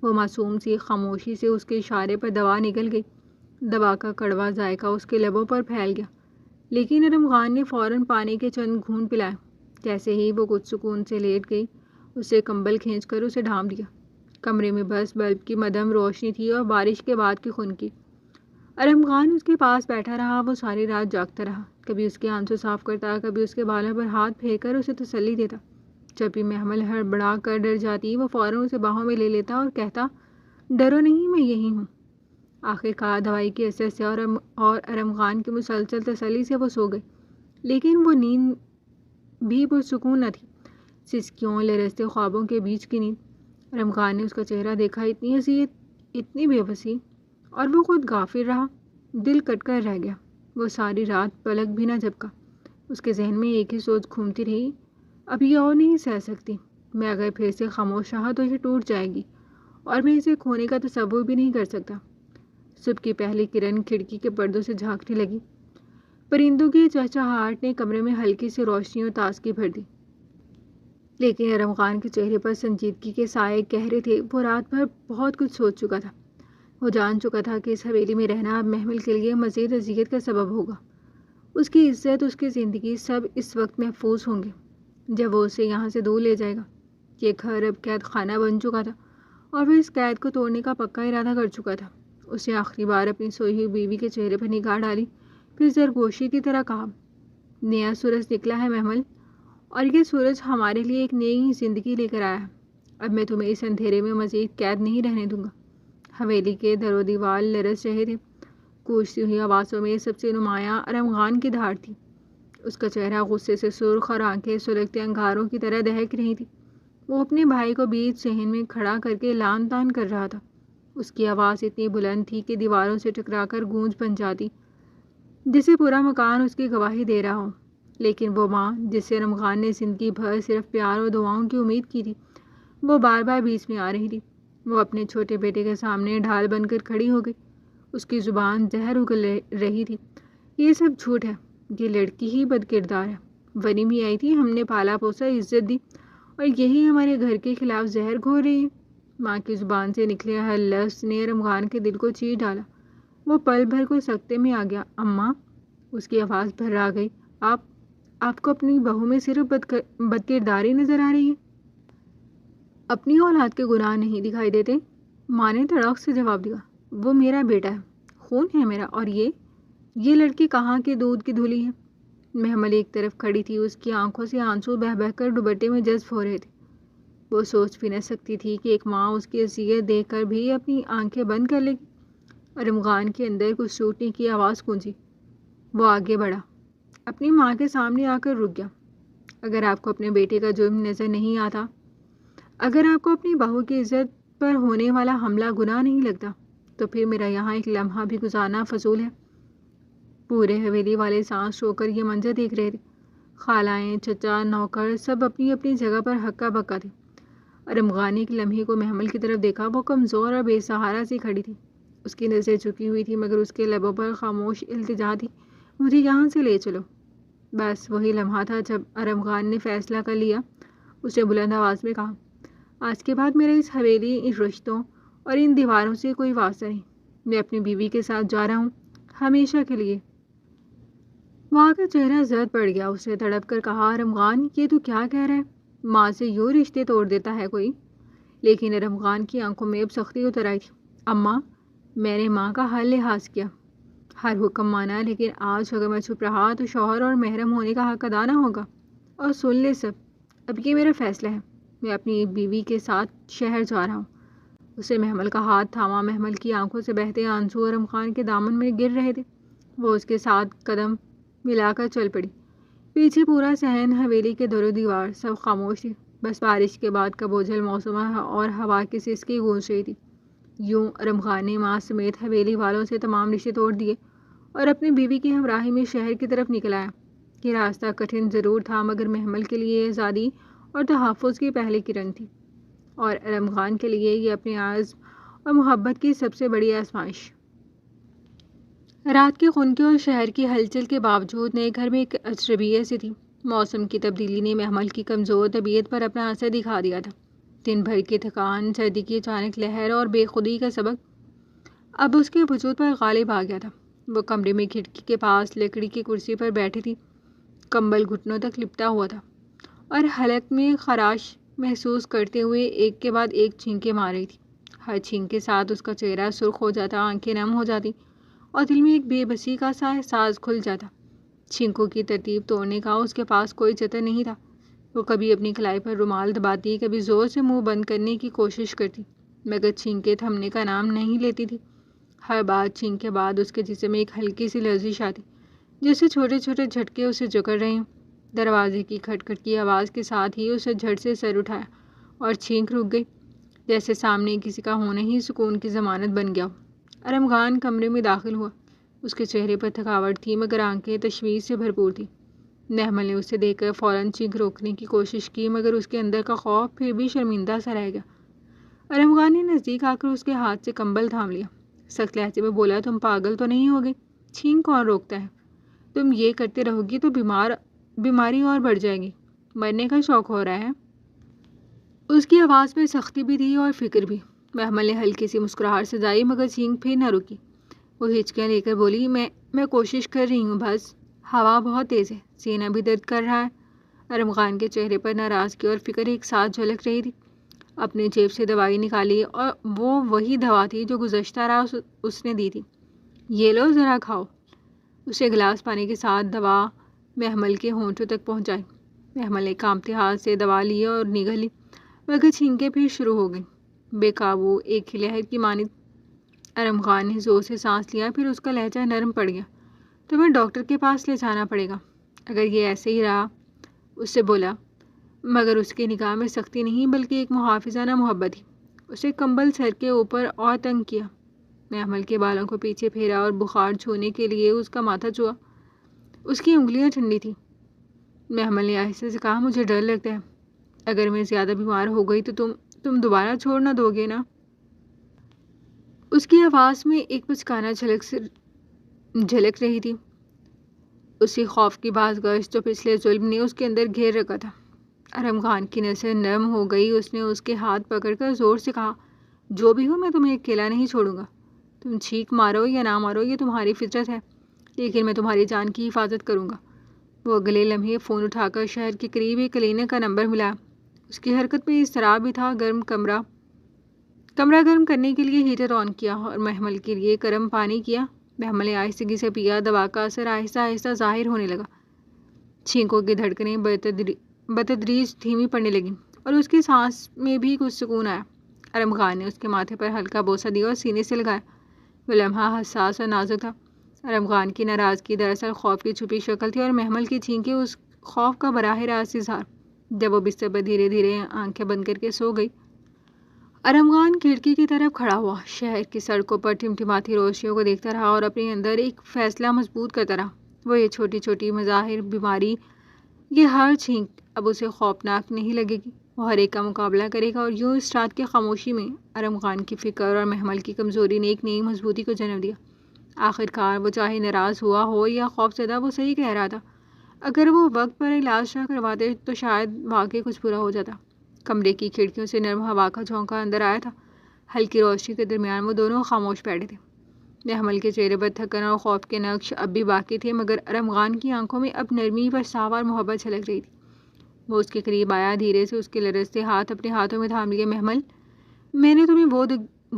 وہ معصوم سی خاموشی سے اس کے اشارے پر دوا نگل گئی۔ دوا کا کڑوا ذائقہ اس کے لبوں پر پھیل گیا، لیکن ارم خان نے فوراً پانی کے چند گھونٹ پلائے۔ جیسے ہی وہ کچھ سکون سے لیٹ گئی، اسے کمبل کھینچ کر اسے ڈھانپ دیا۔ کمرے میں بس بلب کی مدھم روشنی تھی اور بارش کے بعد کی خنکی۔ ارم خان اس کے پاس بیٹھا رہا، وہ ساری رات جاگتا رہا، کبھی اس کے آنسو صاف کرتا، کبھی اس کے بالوں پر ہاتھ پھیر کر اسے تسلی دیتا۔ جب بھی محمل ہڑبڑا کر ڈر جاتی، وہ فوراً اسے باہوں میں لے لیتا اور کہتا، ڈرو نہیں، میں یہی ہوں۔ آخر کار دوائی کے اثر سے اور ارم خان کی مسلسل تسلی سے وہ سو گئی، لیکن وہ نیند بھی پرسکون نہ تھی، سسکیوں لرزتے خوابوں کے بیچ کی نیند۔ ارم خان نے اس کا چہرہ دیکھا، اتنی حسین، اتنی بے بسی، اور وہ خود غافل رہا۔ دل کٹ کر رہ گیا۔ وہ ساری رات پلک بھی نہ جھپکا۔ اس کے ذہن میں ایک ہی سوچ گھومتی رہی، اب یہ اور نہیں سہ سکتی، میں اگر پھر سے خاموش رہا تو یہ ٹوٹ جائے گی اور میں اسے کھونے کا تصور بھی نہیں کر سکتا۔ صبح کی پہلی کرن کھڑکی کے پردوں سے جھانکنے لگی۔ پرندوں کی چہچہاہٹ نے کمرے میں ہلکی سی روشنی اور تازگی بھر دی، لیکن ارم خان کے چہرے پر سنجیدگی کے سائے گہرے تھے۔ وہ رات بھر بہت کچھ سوچ چکا تھا۔ وہ جان چکا تھا کہ اس حویلی میں رہنا اب محمل کے لیے مزید اذیت کا سبب ہوگا۔ اس کی عزت، اس کی زندگی، سب اس وقت محفوظ ہوں گے جب وہ اسے یہاں سے دور لے جائے گا۔ یہ گھر اب قید خانہ بن چکا تھا اور وہ اس قید کو توڑنے کا پکا ارادہ کر چکا تھا۔ اس نے آخری بار اپنی سوئی ہوئی بیوی کے چہرے پر نگاہ ڈالی، پھر زرگوشی کی طرح کہا، نیا سورج نکلا ہے محمل، اور یہ سورج ہمارے لیے ایک نئی زندگی لے کر آیا ہے۔ اب میں تمہیں اس اندھیرے میں مزید قید نہیں رہنے دوں گا۔ حویلی کے در و دیوار لرز رہے تھے۔ گونجتی ہوئی آوازوں میں سب سے نمایاں ارم خان کی دھاڑ تھی۔ اس کا چہرہ غصے سے سرخ اور آنکھیں سلگتے انگاروں کی طرح دہک رہی تھی۔ وہ اپنے بھائی کو بیچ صحن میں کھڑا کر کے لان تان کر رہا تھا۔ اس کی آواز اتنی بلند تھی کہ دیواروں سے ٹکرا کر گونج بن جاتی۔ جسے پورا مکان اس کی گواہی دے رہا ہو۔ لیکن وہ ماں جس سے ارم خان نے زندگی بھر صرف پیار اور دعاؤں کی امید کی تھی، وہ بار بار بیچ میں آ رہی تھی۔ وہ اپنے چھوٹے بیٹے کے سامنے ڈھال بن کر کھڑی ہو گئی۔ اس کی زبان زہر اگل رہی تھی۔ یہ سب جھوٹ ہے، یہ لڑکی ہی بد کردار ہے۔ ونی بھی آئی تھی، ہم نے پالا پوسا، عزت دی، اور یہی ہمارے گھر کے خلاف زہر گھول رہی ہے۔ ماں کی زبان سے نکلے ہر لفظ نے ارم خان کے دل کو چیر ڈالا۔ وہ پل بھر کو سکتے میں آ گیا۔ اماں، اس کی آواز بھرا گئی، آپ کو اپنی بہو میں صرف بد کرداری نظر آ رہی ہے؟ اپنی اولاد کے گناہ نہیں دکھائی دیتے؟ ماں نے تڑاک سے جواب دیا، وہ میرا بیٹا ہے، خون ہے میرا، اور یہ لڑکی کہاں کے دودھ کی دھلی ہے؟ محمل ایک طرف کھڑی تھی، اس کی آنکھوں سے آنسو بہہ بہہ کر دوپٹے میں جذب ہو رہے تھے۔ وہ سوچ بھی نہ سکتی تھی کہ ایک ماں اس کی اذیت دیکھ کر بھی اپنی آنکھیں بند کر لے گی۔ ارم خان کے اندر کچھ ٹوٹنے کی آواز گونجی۔ وہ آگے بڑھا، اپنی ماں کے سامنے آ کر رک گیا۔ اگر آپ کو اپنے بیٹے کا جرم نظر نہیں آتا، اگر آپ کو اپنی بہو کی عزت پر ہونے والا حملہ گناہ نہیں لگتا، تو پھر میرا یہاں ایک لمحہ بھی گزارنا فضول ہے۔ پورے حویلی والے سانس رو کر یہ منظر دیکھ رہے تھے۔ خالائیں، چچا، نوکر سب اپنی اپنی جگہ پر ہکا بکا تھے۔ ارم خان نے ایک لمحے کو محمل کی طرف دیکھا۔ وہ کمزور اور بے سہارا سی کھڑی تھی۔ اس کی نظر جھکی ہوئی تھی، مگر اس کے لبوں پر خاموش التجا تھی، مجھے یہاں سے لے چلو۔ بس وہی لمحہ تھا جب ارم خان نے فیصلہ کر لیا۔ اسے بلند آواز میں کہا، آج کے بعد میرا اس حویلی، ان رشتوں اور ان دیواروں سے کوئی واسطہ نہیں۔ میں اپنی بیوی کے ساتھ جا رہا ہوں، ہمیشہ کے لیے۔ وہاں کا چہرہ زرد پڑ گیا۔ اس نے تڑپ کر کہا، ارم خان، یہ تو کیا کہہ رہا ہے؟ ماں سے یوں رشتے توڑ دیتا ہے کوئی؟ لیکن ارم خان کی آنکھوں میں اب سختی اتر آئی تھی۔ اماں، میں نے ماں کا ہر لحاظ کیا، ہر حکم مانا، لیکن آج اگر میں چھپ رہا تو شوہر اور محرم ہونے کا حق ادا نہ ہوگا۔ اور سن لے سب، اب یہ میرا فیصلہ ہے، میں اپنی بیوی کے ساتھ شہر جا رہا ہوں۔ اسے محمل کا ہاتھ تھاما۔ محمل کی آنکھوں سے بہتے آنسو ارم خان کے دامن میں گر رہے تھے۔ وہ اس کے ساتھ قدم ملا کر چل پڑی۔ پیچھے پورا صحن، حویلی کے در و دیوار سب خاموش تھی۔ بس بارش کے بعد کا بوجھل موسم اور ہوا کی سسکی گونج رہی تھی۔ یوں ارم خان نے ماں سمیت حویلی والوں سے تمام رشتے توڑ دیے اور اپنی بیوی کی ہمراہی میں شہر کی طرف نکل آیا۔ یہ راستہ کٹھن ضرور تھا، مگر محمل کے لیے آزادی اور تحفظ کی پہلی کرن تھی، اور ارم خان کے لیے یہ اپنے عزم اور محبت کی سب سے بڑی آزمائش۔ رات کے خنکے اور شہر کی ہلچل کے باوجود نئے گھر میں ایک اجربیت سی تھی۔ موسم کی تبدیلی نے محمل کی کمزور طبیعت پر اپنا اثر دکھا دیا تھا۔ دن بھر کی تھکان، سردی کی اچانک لہر اور بے خودی کا سبق اب اس کے وجود پر غالب آ گیا تھا۔ وہ کمرے میں کھڑکی کے پاس لکڑی کی کرسی پر بیٹھی تھی، کمبل گھٹنوں تک لپٹا ہوا تھا، اور حلق میں خراش محسوس کرتے ہوئے ایک کے بعد ایک چھینکیں مار رہی تھی۔ ہر چھینک کے ساتھ اس کا چہرہ سرخ ہو جاتا، آنکھیں نم ہو جاتی، اور دل میں ایک بے بسی کا سا احساس کھل جاتا۔ چھینکوں کی ترتیب توڑنے کا اس کے پاس کوئی جتن نہیں تھا۔ وہ کبھی اپنی کلائی پر رومال دباتی، کبھی زور سے منہ بند کرنے کی کوشش کرتی، مگر چھینکیں تھمنے کا نام نہیں لیتی تھی۔ ہر بار چھینک کے بعد اس کے جسم میں ایک ہلکی سی لرزش آتی، جیسے چھوٹے چھوٹے جھٹکے اسے جکڑ رہے ہوں۔ دروازے کی کھٹکھٹ کی آواز کے ساتھ ہی اسے جھٹ سے سر اٹھایا اور چھینک رک گئی، جیسے سامنے کسی کا ہونا ہی سکون کی ضمانت بن گیا ہو۔ ارم خان کمرے میں داخل ہوا۔ اس کے چہرے پر تھکاوٹ تھی، مگر آنکھیں تشویش سے بھرپور تھیں۔ محمل نے اسے دیکھ کر فوراً چھینک روکنے کی کوشش کی، مگر اس کے اندر کا خوف پھر بھی شرمندہ سا رہ گیا۔ ارم خان نے نزدیک آ کر اس کے ہاتھ سے کمبل تھام لیا، سخت لہجے میں بولا، تم پاگل تو نہیں ہو گئی؟ چھینک کون روکتا ہے؟ تم یہ کرتے رہو گی تو بیماری اور بڑھ جائے گی، مرنے کا شوق ہو رہا ہے۔ اس کی آواز میں سختی بھی تھی اور فکر بھی۔ محمل نے ہلکی سی مسکراہٹ سجائی، مگر چھینک پھر نہ رکی۔ وہ ہچکیاں لے کر بولی، میں کوشش کر رہی ہوں، بس ہوا بہت تیز ہے، سینہ بھی درد کر رہا ہے۔ ارم خان کے چہرے پر ناراضگی اور فکر ایک ساتھ جھلک رہی تھی۔ اپنی جیب سے دوائی نکالی، اور وہ وہی دوا تھی جو گزشتہ رات اس نے دی تھی۔ یہ لو، ذرا کھاؤ۔ اسے گلاس پانی کے ساتھ دوا محمل کے ہونٹوں تک پہنچائی۔ محمل نے کانپتے ہاتھ سے دوا لی اور نگل لی، مگر چھینکیں پھر شروع ہو گئیں، بے قابو، ایک ہی لہر کی مانند۔ ارم خان نے زور سے سانس لیا، پھر اس کا لہجہ نرم پڑ گیا۔ تمہیں ڈاکٹر کے پاس لے جانا پڑے گا اگر یہ ایسے ہی رہا، اس سے بولا، مگر اس کی نگاہ میں سختی نہیں بلکہ ایک محافظانہ محبت تھی۔ اسے کمبل سر کے اوپر اور تنگ کیا۔ محمل کے بالوں کو پیچھے پھیرا اور بخار چھونے کے لیے اس کا ماتھا چھوا۔ اس کی انگلیاں ٹھنڈی تھیں۔ محمل نے آہستہ سے کہا، مجھے ڈر لگتا ہے، اگر میں زیادہ بیمار ہو گئی تو تم دوبارہ چھوڑ نہ دو گے نا؟ اس کی آواز میں ایک بچکانا جھلک رہی تھی، اسی خوف کی باز گشت جو پچھلے ظلم نے اس کے اندر گھیر رکھا تھا۔ ارم خان کی نسیں نرم ہو گئی۔ اس نے اس کے ہاتھ پکڑ کر زور سے کہا، جو بھی ہو میں تمہیں اکیلا نہیں چھوڑوں گا۔ تم چھینک مارو یا نہ مارو یہ تمہاری فطرت ہے، لیکن میں تمہاری جان کی حفاظت کروں گا۔ وہ اگلے لمحے فون اٹھا کر شہر کے قریب ایک کلینک کا نمبر ملا۔ اس کی حرکت میں اضطراب بھی تھا۔ کمرہ گرم کرنے کے لیے ہیٹر آن کیا اور محمل کے لیے گرم پانی کیا۔ محمل نے آہستگی سے پیا۔ دوا کا اثر آہستہ آہستہ ظاہر ہونے لگا۔ چھینکوں کی دھڑکنیں بتدریج دھیمی پڑنے لگیں اور اس کی سانس میں بھی کچھ سکون آیا۔ ارم خان نے اس کے ماتھے پر ہلکا بوسہ دیا اور سینے سے لگایا۔ وہ لمحہ حساس اور نازک تھا۔ ارم خان کی ناراضگی دراصل خوف کی چھپی شکل تھی اور محمل کی چھینکیں اس خوف کا براہ راست اظہار۔ جب وہ بستر پر دھیرے دھیرے آنکھیں بند کر کے سو گئی، ارم خان کھڑکی کی طرف کھڑا ہوا، شہر کی سڑکوں پر ٹمٹماتی روشنیوں کو دیکھتا رہا اور اپنے اندر ایک فیصلہ مضبوط کرتا رہا۔ وہ یہ چھوٹی چھوٹی مظاہر بیماری، یہ ہر چھینک اب اسے خوفناک نہیں لگے گی۔ وہ ہر ایک کا مقابلہ کرے گا۔ اور یوں اس رات کی خاموشی میں ارم خان کی فکر اور محمل کی کمزوری نے ایک نئی مضبوطی کو جنم دیا۔ آخرکار وہ چاہے ناراض ہوا ہو یا خوفزدہ، وہ صحیح کہہ رہا تھا۔ اگر وہ وقت پر علاج نہ کرواتے تو شاید واقعی کچھ برا ہو جاتا۔ کمرے کی کھڑکیوں سے نرم ہوا کا جھونکا اندر آیا تھا۔ ہلکی روشنی کے درمیان وہ دونوں خاموش بیٹھے تھے۔ محمل کے چہرے پر تھکن اور خوف کے نقش اب بھی باقی تھے، مگر ارم خان کی آنکھوں میں اب نرمی، پرساوا اور محبت چھلک رہی تھی۔ وہ اس کے قریب آیا، دھیرے سے اس کے لرزتے ہاتھ اپنے ہاتھوں میں تھام لیے۔ محمل، میں نے تمہیں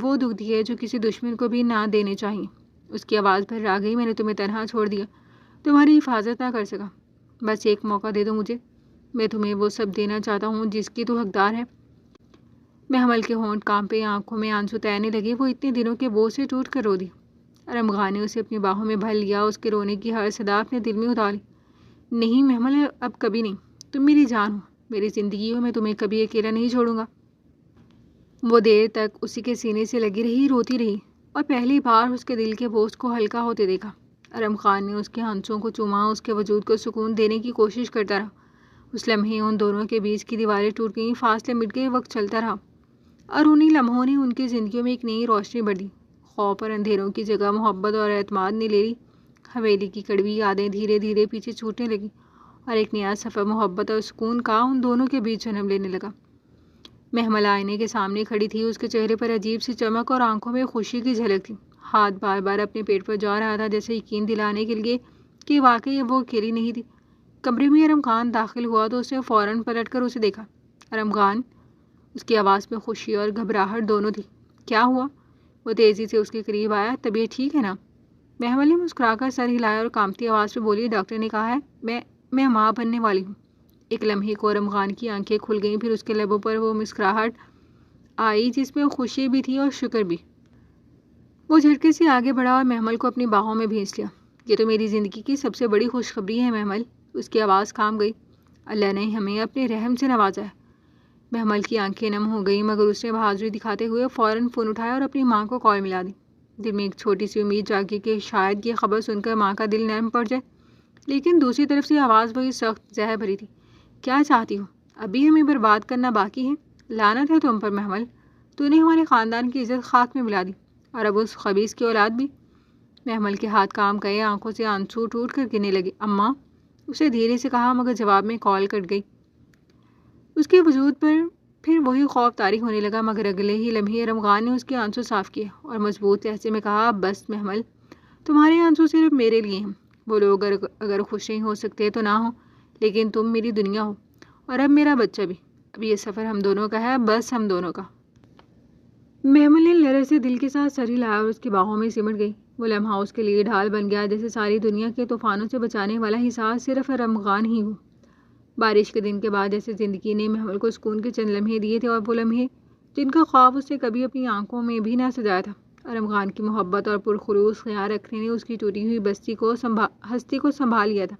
وہ دکھ دیے جو کسی دشمن کو بھی نہ دینے چاہیے۔ اس کی آواز بھر آ گئی۔ میں نے تمہیں تنہا چھوڑ دیا، تمہاری حفاظت نہ کر سکا۔ بس ایک موقع دے دو مجھے، میں تمہیں وہ سب دینا چاہتا ہوں جس کی تو حقدار ہے۔ محمل کے ہونٹ کانپے، آنکھوں میں آنسو تیرنے لگے۔ وہ اتنے دنوں کے بوجھ سے ٹوٹ کر رو دی۔ ارم خان نے اسے اپنی باہوں میں بھر لیا، اس کے رونے کی ہر صدا اپنے دل میں اتار لی۔ نہیں محمل، اب کبھی نہیں، تم میری جان ہو، میری زندگی ہو، میں تمہیں کبھی اکیلا نہیں چھوڑوں گا۔ وہ دیر تک اسی کے سینے سے لگی رہی، روتی رہی اور پہلی بار اس کے دل کے بوجھ کو ہلکا ہوتے دیکھا۔ ارم خان نے اس کے ہنسوں کو چوما، اس کے وجود کو سکون دینے کی کوشش کرتا رہا۔ اس لمحے ان دونوں کے بیچ کی دیواریں ٹوٹ گئیں، فاصلے مٹ گئے، وقت چلتا رہا اور انہی لمحوں نے ان کی زندگیوں میں ایک نئی روشنی بھر دی۔ خوف اور اندھیروں کی جگہ محبت اور اعتماد نے لے لی۔ حویلی کی کڑوی یادیں دھیرے دھیرے پیچھے چھوٹنے لگیں اور ایک نیا سفر محبت اور سکون کا ان دونوں کے بیچ جنم لینے لگا۔ محمل آئینے کے سامنے کھڑی تھی، اس کے چہرے پر عجیب سی چمک اور آنکھوں میں خوشی کی جھلک تھی۔ ہاتھ بار بار اپنے پیٹ پر جا رہا تھا، جیسے یقین دلانے کے لیے کہ واقعی وہ اکیلی نہیں تھی۔ کمرے میں ارم خان داخل ہوا تو اس نے فوراً پلٹ کر اسے دیکھا۔ ارم خان، اس کی آواز میں خوشی اور گھبراہٹ دونوں تھی۔ کیا ہوا؟ وہ تیزی سے اس کے قریب آیا۔ طبیعت ٹھیک ہے نا؟ محمل نے مسکرا کر سر ہلایا اور کانپتی آواز میں بولی، ڈاکٹر نے کہا ہے میں ماں بننے والی ہوں۔ ایک لمحے کو ارم خان کی آنکھیں کھل گئیں، پھر اس کے لبوں پر وہ مسکراہٹ آئی جس میں خوشی بھی تھی اور شکر بھی۔ وہ جھٹکے سے آگے بڑھا اور محمل کو اپنی باہوں میں بھینچ لیا۔ یہ تو میری زندگی کی سب سے بڑی خوشخبری ہے محمل۔ اس کی آواز تھام گئی۔ اللہ نے ہمیں اپنے رحم سے نوازا ہے۔ محمل کی آنکھیں نم ہو گئیں، مگر اس نے بہادری دکھاتے ہوئے فوراً فون اٹھایا اور اپنی ماں کو کال ملا دی۔ دل میں ایک چھوٹی سی امید جاگی کہ شاید یہ خبر سن کر ماں کا دل نرم پڑ جائے، لیکن دوسری طرف سے آواز وہی سخت زہر بھری تھی۔ کیا چاہتی ہو؟ ابھی ہمیں برباد کرنا باقی ہے؟ لعنت ہے تم پر محمل، تو نے ہمارے خاندان کی عزت خاک میں ملا دی، اور اب اس خبیث کی اولاد بھی۔ محمل کے ہاتھ کام گئے، آنکھوں سے آنسو ٹوٹ کر گرنے لگے۔ اماں، اسے دھیرے سے کہا، مگر جواب میں کال کٹ گئی۔ اس کے وجود پر پھر وہی خوف طاری ہونے لگا، مگر اگلے ہی لمحے ارم خان نے اس کے آنسو صاف کیے اور مضبوط لہجے میں کہا، بس محمل، تمہارے آنسو صرف میرے لیے ہیں۔ وہ لوگ اگر خوش نہیں ہو سکتے تو نہ ہو، لیکن تم میری دنیا ہو، اور اب میرا بچہ بھی۔ اب یہ سفر ہم دونوں کا ہے، بس ہم دونوں کا۔ محمل نے لرز سے دل کے ساتھ سر ہلایا اور اس کی باہوں میں سمٹ گئی۔ وہ لمحہ اس کے لیے ڈھال بن گیا، جیسے ساری دنیا کے طوفانوں سے بچانے والا احساس صرف ارم خان ہی ہو۔ بارش کے دن کے بعد جیسے زندگی نے محمل کو سکون کے چند لمحے دیے تھے، اور وہ لمحے جن کا خواب اس نے کبھی اپنی آنکھوں میں بھی نہ سجایا تھا۔ ارم خان کی محبت اور پرخلوص خیال رکھنے نے اس کی ٹوٹی ہوئی ہستی کو سنبھال لیا تھا،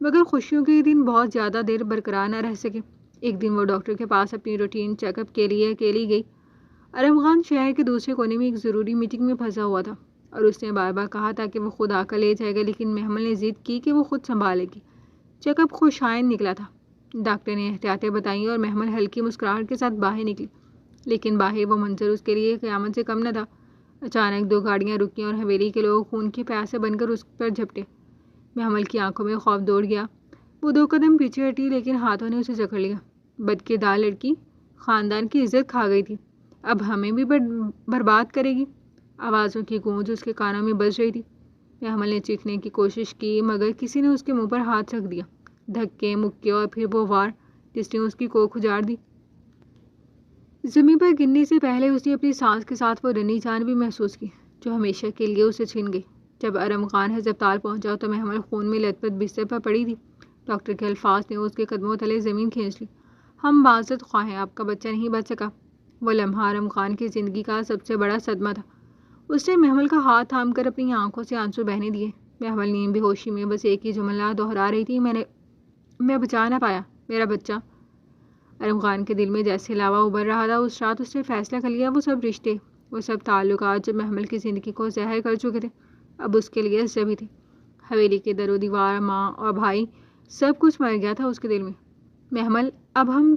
مگر خوشیوں کے دن بہت زیادہ دیر برقرار نہ رہ سکے۔ ایک دن وہ ڈاکٹر کے پاس اپنی روٹین چیک اپ کے لیے اکیلی گئی ارم خان شہر کے دوسرے کونے میں ایک ضروری میٹنگ میں پھنسا ہوا تھا اور اس نے بار بار کہا تھا کہ وہ خود آ کر لے جائے گا، لیکن محمل نے ضد کی کہ وہ خود سنبھالے گی۔ چیک اپ خوش آئند نکلا تھا۔ ڈاکٹر نے احتیاطیں بتائیں اور محمل ہلکی مسکراہٹ کے ساتھ باہر نکلی، لیکن باہر وہ منظر اس کے لیے قیامت سے کم نہ تھا۔ اچانک 2 گاڑیاں رکیں اور حویلی کے لوگ خون کے پیاسے بن کر اس پر جھپٹے۔ محمل کی آنکھوں میں خوف دوڑ گیا۔ وہ 2 قدم پیچھے ہٹی، لیکن ہاتھوں نے اسے جکڑ لیا۔ بدکردار لڑکی، خاندان کی عزت کھا گئی تھی، اب ہمیں بھی برباد کرے گی۔ آوازوں کی گونج اس کے کانوں میں بج رہی تھی۔ محمل نے چیخنے کی کوشش کی، مگر کسی نے اس کے منہ پر ہاتھ رکھ دیا۔ دھکے، مکے اور پھر وہ وار جس نے اس کی کوکھ اجاڑ دی۔ زمین پر گرنے سے پہلے اس نے اپنی سانس کے ساتھ وہ رنی جان بھی محسوس کی جو ہمیشہ کے لیے اسے چھن گئی۔ جب ارم خان ہسپتال پہنچا تو محمل خون میں لت پت بستر پر پڑی تھی۔ ڈاکٹر کے الفاظ نے اس کے قدموں تلے زمین کھینچ لی۔ ہم معذرت خواہ ہیں، آپ کا بچہ نہیں بچ سکا۔ وہ لمحہ ارم خان کی زندگی کا سب سے بڑا صدمہ تھا۔ اس نے محمل کا ہاتھ تھام کر اپنی آنکھوں سے آنسو بہنے دیے۔ محمل نیم بے ہوشی میں بس ایک ہی جملہ دہرا رہی تھی، میں بچا نہ پایا، میرا بچہ۔ ارم خان کے دل میں جیسے لاوا ابل رہا تھا۔ اس رات اس نے فیصلہ کر لیا، وہ سب رشتے، وہ سب تعلقات جو محمل کی زندگی کو زہر کر چکے تھے، اب اس کے لیے ازدحامی تھے۔ حویلی کے در و دیوار، ماں اور بھائی، سب کچھ مر گیا تھا اس کے دل میں۔ محمل، اب ہم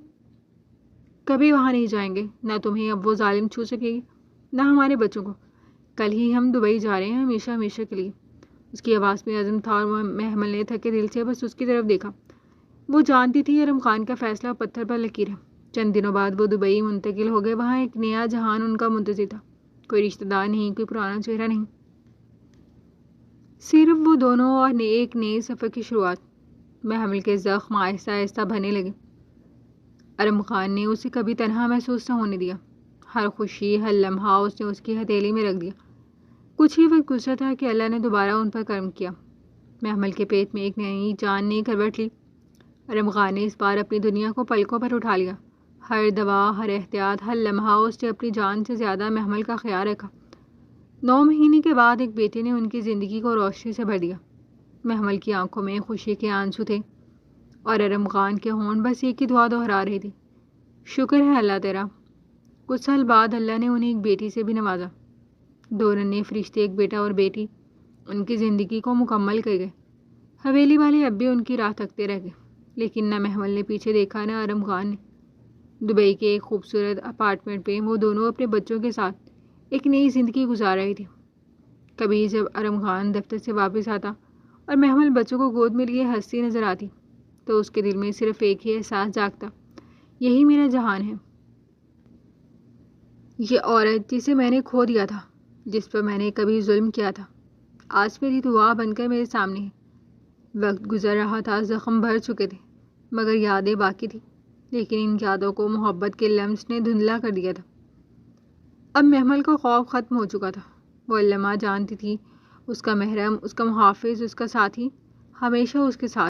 کبھی وہاں نہیں جائیں گے، نہ تمہیں اب وہ ظالم چھو سکے گی، نہ ہمارے بچوں کو۔ کل ہی ہم دبئی جا رہے ہیں، ہمیشہ ہمیشہ کے لیے۔ اس کی آواز میں عزم تھا اور محمل نے تھکے دل سے بس اس کی طرف دیکھا۔ وہ جانتی تھی ارم خان کا فیصلہ پتھر پر لکیر ہے۔ چند دنوں بعد وہ دبئی منتقل ہو گئے۔ وہاں ایک نیا جہان ان کا منتظر تھا، کوئی رشتہ دار نہیں، کوئی پرانا چہرہ نہیں، صرف وہ دونوں اور ایک نئے سفر کی شروعات۔ محمل کے زخم آہستہ آہستہ بھرنے لگے۔ ارم خان نے اسے کبھی تنہا محسوس نہ ہونے دیا۔ ہر خوشی، ہر لمحہ اس نے اس کی ہتھیلی میں رکھ دیا۔ کچھ ہی وقت گزرا تھا کہ اللہ نے دوبارہ ان پر کرم کیا۔ محمل کے پیٹ میں ایک نئی جان نے کروٹ لی۔ ارم خان نے اس بار اپنی دنیا کو پلکوں پر اٹھا لیا۔ ہر دوا، ہر احتیاط، ہر لمحہ اس نے اپنی جان سے زیادہ محمل کا خیال رکھا۔ 9 مہینے کے بعد ایک بیٹے نے ان کی زندگی کو روشنی سے بھر دیا۔ محمل کی آنکھوں میں خوشی کے آنسو تھے اور ارم خان کے ہونٹ بس ایک ہی دعا دہرا رہی تھی، شکر ہے اللہ تیرا۔ کچھ سال بعد اللہ نے انہیں ایک بیٹی سے بھی نوازا۔ 2 ننھے فرشتے، ایک بیٹا اور بیٹی، ان کی زندگی کو مکمل کر گئے۔ حویلی والے اب بھی ان کی راہ تکتے رہ گئے، لیکن نہ محمل نے پیچھے دیکھا، نہ ارم خان نے۔ دبئی کے ایک خوبصورت اپارٹمنٹ میں وہ دونوں اپنے بچوں کے ساتھ ایک نئی زندگی گزار رہی تھی۔ کبھی جب ارم خان دفتر سے واپس آتا اور محمل بچوں کو گود میں لیے ہنستی نظر آتی تو اس کے دل میں صرف ایک ہی احساس جاگتا، یہی میرا جہان ہے۔ یہ عورت جسے میں نے کھو دیا تھا، جس پر میں نے کبھی ظلم کیا تھا، آج میری دعا بن کر میرے سامنے ہے۔ وقت گزر رہا تھا، زخم بھر چکے تھے، مگر یادیں باقی تھیں، لیکن ان یادوں کو محبت کے لمس نے دھندلا کر دیا تھا۔ اب محمل کا خوف ختم ہو چکا تھا۔ وہ علمہ جانتی تھی، اس کا محرم، اس کا محافظ، اس کا ساتھی، ہمیشہ اس کے ساتھ